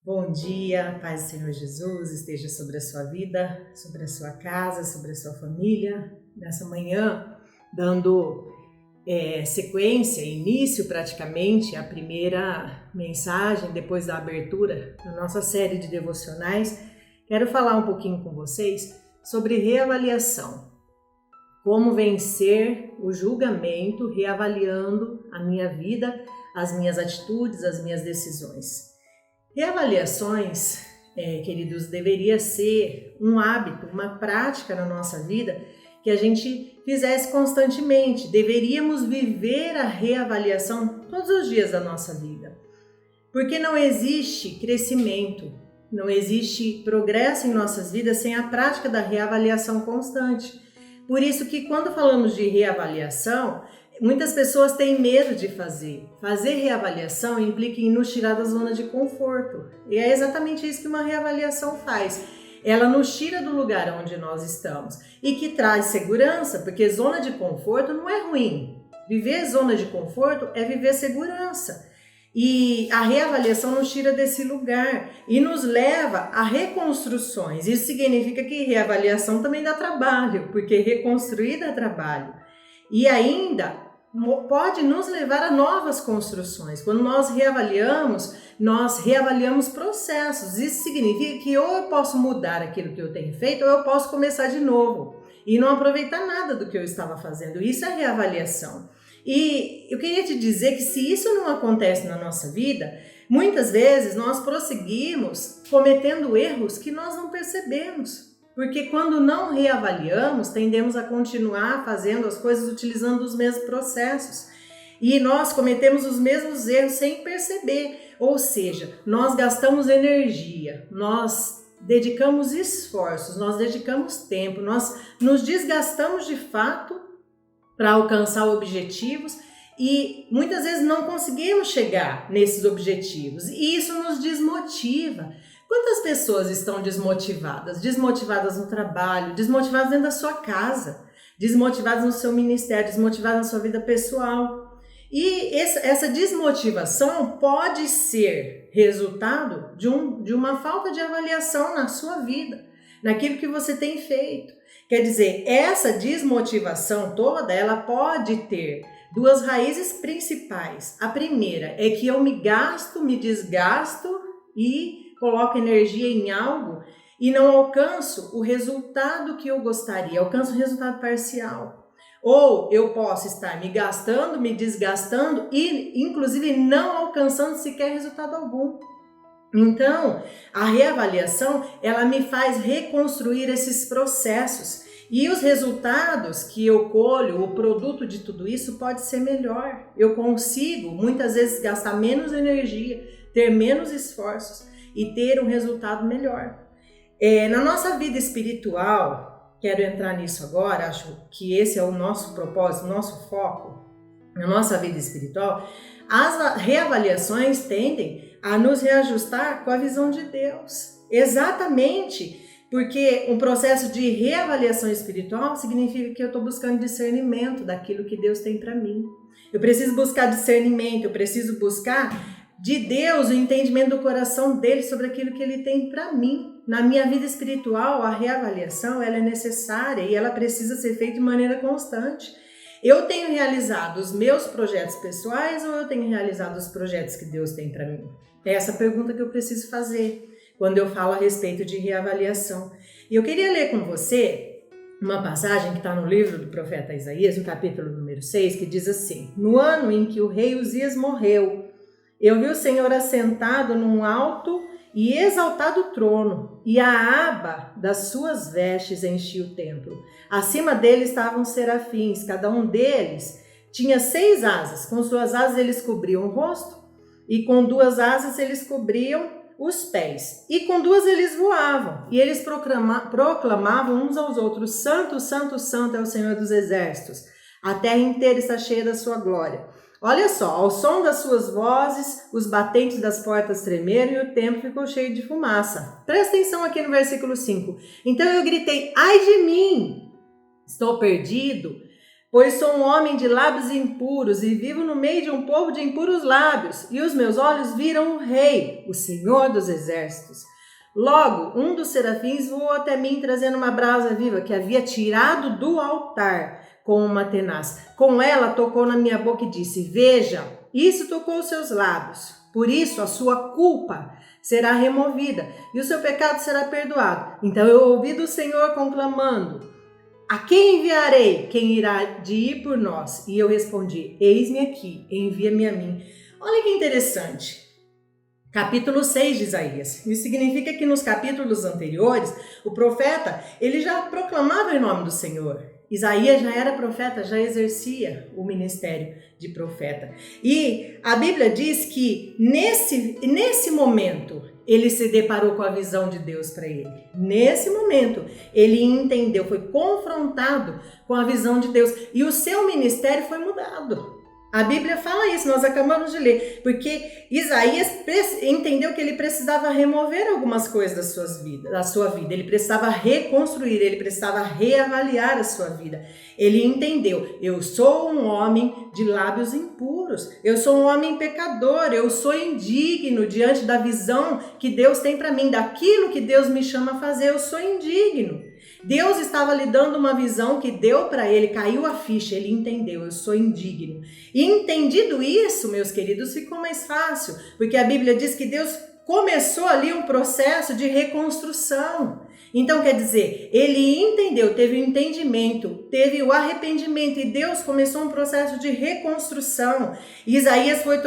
Bom dia, paz do Senhor Jesus esteja sobre a sua vida, sobre a sua casa, sobre a sua família. Nessa manhã, dando sequência, início praticamente, a primeira mensagem depois da abertura da nossa série de devocionais, quero falar um pouquinho com vocês sobre reavaliação. Como vencer o julgamento reavaliando a minha vida, as minhas atitudes, as minhas decisões. Reavaliações, queridos, deveria ser um hábito, uma prática na nossa vida que a gente fizesse constantemente. Deveríamos viver a reavaliação todos os dias da nossa vida. Porque não existe crescimento, não existe progresso em nossas vidas sem a prática da reavaliação constante. Por isso que quando falamos de reavaliação, muitas pessoas têm medo de fazer. Fazer reavaliação implica em nos tirar da zona de conforto. E é exatamente isso que uma reavaliação faz. Ela nos tira do lugar onde nós estamos e que traz segurança, porque zona de conforto não é ruim. Viver zona de conforto é viver segurança. E a reavaliação nos tira desse lugar e nos leva a reconstruções. Isso significa que reavaliação também dá trabalho, porque reconstruir dá trabalho. E ainda pode nos levar a novas construções. Quando nós reavaliamos processos. Isso significa que ou eu posso mudar aquilo que eu tenho feito, ou eu posso começar de novo e não aproveitar nada do que eu estava fazendo. Isso é reavaliação. E eu queria te dizer que se isso não acontece na nossa vida, muitas vezes nós prosseguimos cometendo erros que nós não percebemos. Porque quando não reavaliamos, tendemos a continuar fazendo as coisas utilizando os mesmos processos. E nós cometemos os mesmos erros sem perceber. Ou seja, nós gastamos energia, nós dedicamos esforços, nós dedicamos tempo, nós nos desgastamos de fato para alcançar objetivos e muitas vezes não conseguimos chegar nesses objetivos. E isso nos desmotiva. Quantas pessoas estão desmotivadas? Desmotivadas no trabalho, desmotivadas dentro da sua casa, desmotivadas no seu ministério, desmotivadas na sua vida pessoal. E essa desmotivação pode ser resultado de uma falta de avaliação na sua vida, naquilo que você tem feito. Quer dizer, essa desmotivação toda, ela pode ter duas raízes principais. A primeira é que eu me desgasto e coloco energia em algo e não alcanço o resultado que eu gostaria, alcanço o resultado parcial. Ou eu posso estar me gastando, me desgastando e inclusive não alcançando sequer resultado algum. Então, a reavaliação, ela me faz reconstruir esses processos e os resultados que eu colho, o produto de tudo isso pode ser melhor. Eu consigo, muitas vezes, gastar menos energia, ter menos esforços e ter um resultado melhor. Na nossa vida espiritual, quero entrar nisso agora, acho que esse é o nosso propósito, o nosso foco, na nossa vida espiritual, as reavaliações tendem a nos reajustar com a visão de Deus. Exatamente porque um processo de reavaliação espiritual significa que eu estou buscando discernimento daquilo que Deus tem para mim. Eu preciso buscar discernimento, eu preciso buscar de Deus o entendimento do coração dele sobre aquilo que ele tem para mim. Na minha vida espiritual, a reavaliação ela é necessária e ela precisa ser feita de maneira constante. Eu tenho realizado os meus projetos pessoais ou eu tenho realizado os projetos que Deus tem para mim? É essa pergunta que eu preciso fazer quando eu falo a respeito de reavaliação. E eu queria ler com você uma passagem que está no livro do profeta Isaías, no capítulo número 6, que diz assim: No ano em que o rei Uzias morreu, eu vi o Senhor assentado num alto e exaltado trono, e a aba das suas vestes enchia o templo. Acima dele estavam serafins, cada um deles tinha 6 asas. Com suas asas eles cobriam o rosto, e com 2 asas eles cobriam os pés, e com 2 eles voavam, e eles proclamavam uns aos outros: Santo, Santo, Santo é o Senhor dos exércitos, a terra inteira está cheia da sua glória. Olha só, ao som das suas vozes, os batentes das portas tremeram e o templo ficou cheio de fumaça. Presta atenção aqui no versículo 5. Então eu gritei: ai de mim, estou perdido, Pois sou um homem de lábios impuros e vivo no meio de um povo de impuros lábios, e os meus olhos viram o Rei, o Senhor dos Exércitos. Logo, um dos serafins voou até mim, trazendo uma brasa viva que havia tirado do altar com uma tenaz. Com ela tocou na minha boca e disse: veja, isso tocou os seus lábios. Por isso a sua culpa será removida e o seu pecado será perdoado. Então eu ouvi do Senhor conclamando: a quem enviarei? Quem irá de ir por nós? E eu respondi: eis-me aqui, envia-me a mim. Olha que interessante. Capítulo 6 de Isaías. Isso significa que nos capítulos anteriores, o profeta, ele já proclamava em nome do Senhor. Isaías já era profeta, já exercia o ministério de profeta. E a Bíblia diz que nesse momento ele se deparou com a visão de Deus para ele. Nesse momento ele entendeu, foi confrontado com a visão de Deus e o seu ministério foi mudado. A Bíblia fala isso, nós acabamos de ler, porque Isaías entendeu que ele precisava remover algumas coisas da sua vida, ele precisava reconstruir, ele precisava reavaliar a sua vida. Ele entendeu: eu sou um homem de lábios impuros, eu sou um homem pecador, eu sou indigno diante da visão que Deus tem para mim, daquilo que Deus me chama a fazer, eu sou indigno. Deus estava lhe dando uma visão que deu para ele, caiu a ficha, ele entendeu: eu sou indigno. E entendido isso, meus queridos, ficou mais fácil, porque a Bíblia diz que Deus começou ali um processo de reconstrução. Então quer dizer, ele entendeu, teve o entendimento, teve o arrependimento e Deus começou um processo de reconstrução. Isaías foi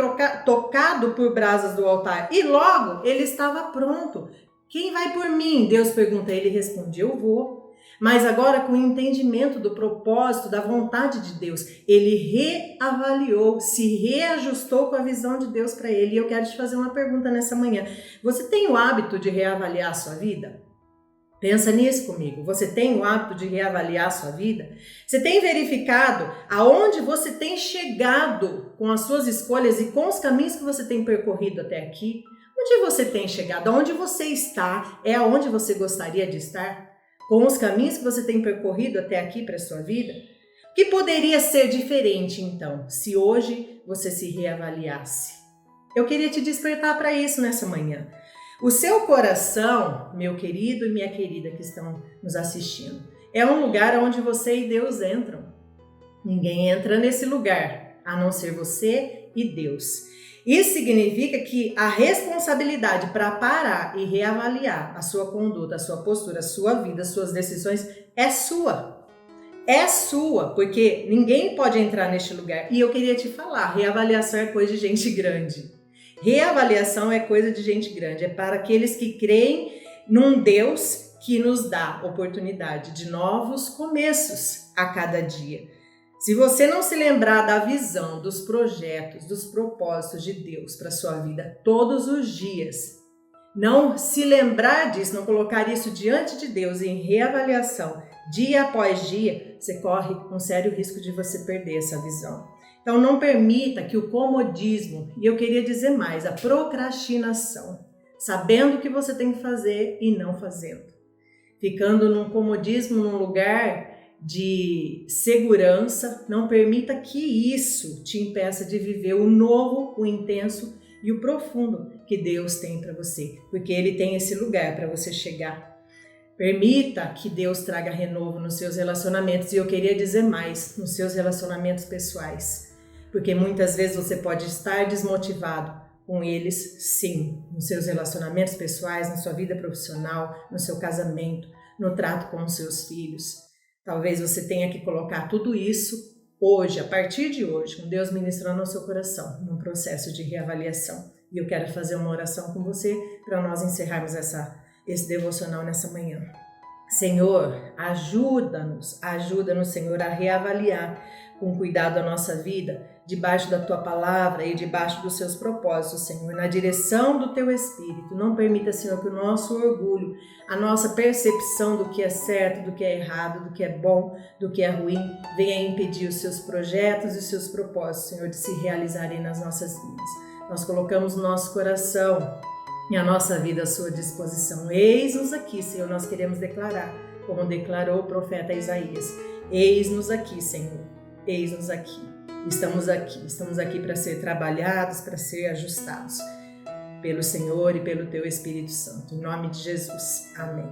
tocado por brasas do altar e logo ele estava pronto. Quem vai por mim? Deus pergunta, ele responde: eu vou. Mas agora com o entendimento do propósito, da vontade de Deus, ele reavaliou, se reajustou com a visão de Deus para ele. E eu quero te fazer uma pergunta nessa manhã. Você tem o hábito de reavaliar a sua vida? Pensa nisso comigo. Você tem o hábito de reavaliar a sua vida? Você tem verificado aonde você tem chegado com as suas escolhas e com os caminhos que você tem percorrido até aqui? Onde você tem chegado? Aonde você está? É aonde você gostaria de estar? Com os caminhos que você tem percorrido até aqui para a sua vida? O que poderia ser diferente, então, se hoje você se reavaliasse? Eu queria te despertar para isso nessa manhã. O seu coração, meu querido e minha querida que estão nos assistindo, é um lugar onde você e Deus entram. Ninguém entra nesse lugar, a não ser você e Deus. Isso significa que a responsabilidade para parar e reavaliar a sua conduta, a sua postura, a sua vida, as suas decisões é sua. É sua, porque ninguém pode entrar neste lugar. E eu queria te falar, reavaliação é coisa de gente grande. Reavaliação é coisa de gente grande, é para aqueles que creem num Deus que nos dá oportunidade de novos começos a cada dia. Se você não se lembrar da visão, dos projetos, dos propósitos de Deus para a sua vida todos os dias, não se lembrar disso, não colocar isso diante de Deus em reavaliação, dia após dia, você corre um sério risco de você perder essa visão. Então não permita que o comodismo, e eu queria dizer mais, a procrastinação, sabendo o que você tem que fazer e não fazendo, ficando num comodismo, num lugar de segurança, não permita que isso te impeça de viver o novo, o intenso e o profundo que Deus tem para você, porque Ele tem esse lugar para você chegar. Permita que Deus traga renovo nos seus relacionamentos, e eu queria dizer mais, nos seus relacionamentos pessoais, porque muitas vezes você pode estar desmotivado com eles, sim, nos seus relacionamentos pessoais, na sua vida profissional, no seu casamento, no trato com os seus filhos. Talvez você tenha que colocar tudo isso hoje, a partir de hoje, com Deus ministrando ao seu coração, num processo de reavaliação. E eu quero fazer uma oração com você para nós encerrarmos esse devocional nessa manhã. Senhor, ajuda-nos, Senhor, a reavaliar com cuidado a nossa vida, debaixo da Tua palavra e debaixo dos Seus propósitos, Senhor, na direção do Teu Espírito. Não permita, Senhor, que o nosso orgulho, a nossa percepção do que é certo, do que é errado, do que é bom, do que é ruim, venha impedir os Seus projetos e os Seus propósitos, Senhor, de se realizarem nas nossas vidas. Nós colocamos o nosso coração e a nossa vida à Sua disposição. Eis-nos aqui, Senhor, nós queremos declarar, como declarou o profeta Isaías. Eis-nos aqui, Senhor. eis-nos aqui. Estamos aqui para ser trabalhados, para ser ajustados pelo Senhor e pelo Teu Espírito Santo. Em nome de Jesus. Amém.